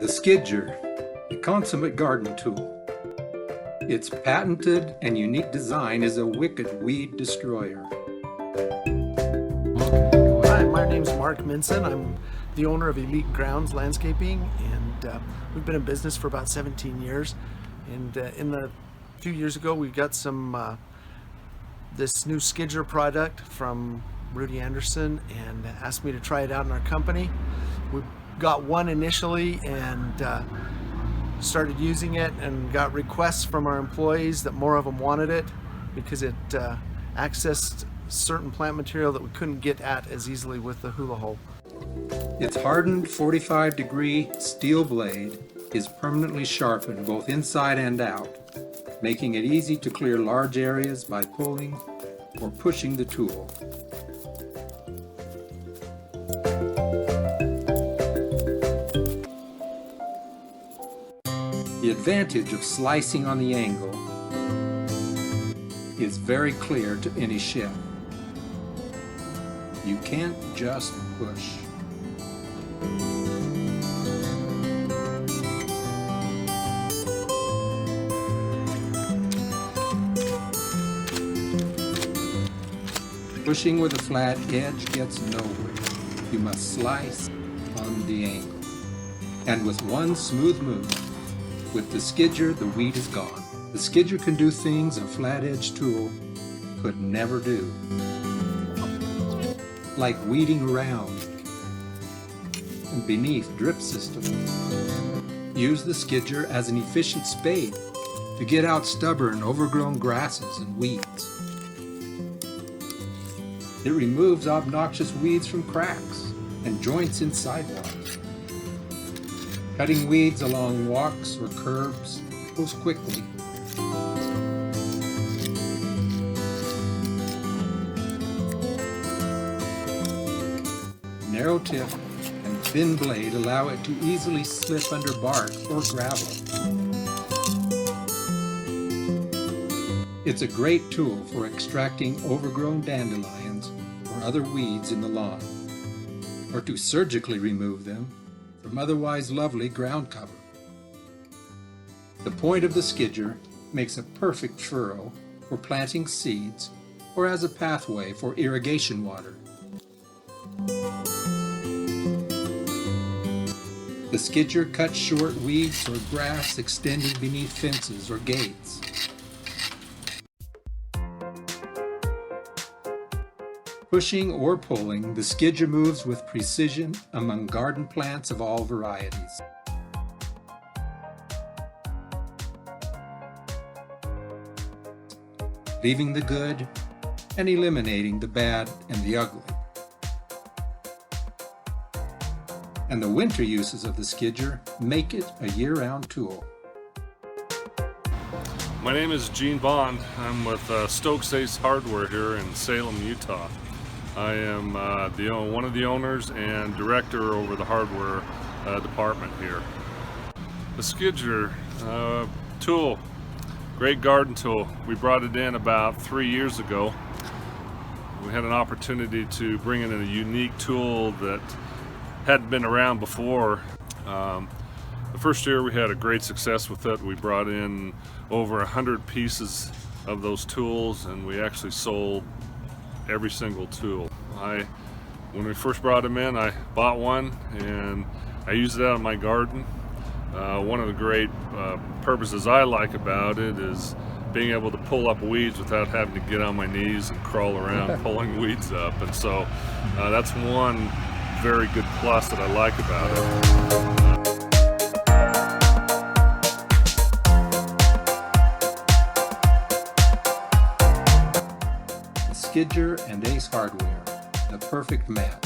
The Skidger, a consummate garden tool. Its patented and unique design is a wicked weed destroyer. Hi, my name's Mark Minson. I'm the owner of Elite Grounds Landscaping, and we've been in business for about 17 years. And a few years ago, we got some this new Skidger product from Rudy Anderson and asked me to try it out in our company. We got one initially and started using it and got requests from our employees that more of them wanted it because it accessed certain plant material that we couldn't get at as easily with the hula hoe. Its hardened 45-degree steel blade is permanently sharpened both inside and out, making it easy to clear large areas by pulling or pushing the tool. The advantage of slicing on the angle is very clear to any chef. You can't just push. Pushing with a flat edge gets nowhere. You must slice on the angle. And with one smooth move, with the Skidger, the weed is gone. The Skidger can do things a flat-edged tool could never do, like weeding around and beneath drip systems. Use the Skidger as an efficient spade to get out stubborn, overgrown grasses and weeds. It removes obnoxious weeds from cracks and joints in sidewalks. Cutting weeds along walks or curbs goes quickly. Narrow tip and thin blade allow it to easily slip under bark or gravel. It's a great tool for extracting overgrown dandelions or other weeds in the lawn, or to surgically remove them from otherwise lovely ground cover. The point of the Skidger makes a perfect furrow for planting seeds or as a pathway for irrigation water. The Skidger cuts short weeds or grass extending beneath fences or gates. Pushing or pulling, the Skidger moves with precision among garden plants of all varieties. Leaving the good and eliminating the bad and the ugly. And the winter uses of the Skidger make it a year-round tool. My name is Gene Bond. I'm with Stokes Ace Hardware here in Salem, Utah. I am one of the owners and director over the hardware department here. The Skidger tool, great garden tool. We brought it in about 3 years ago. We had an opportunity to bring in a unique tool that hadn't been around before. The first year we had a great success with it. We brought in over 100 pieces of those tools, and we actually sold every single tool. When we first brought them in, I bought one and I used it out in my garden. One of the great purposes I like about it is being able to pull up weeds without having to get on my knees and crawl around pulling weeds up. And so that's one very good plus that I like about it. Skidger and Ace Hardware, the perfect match.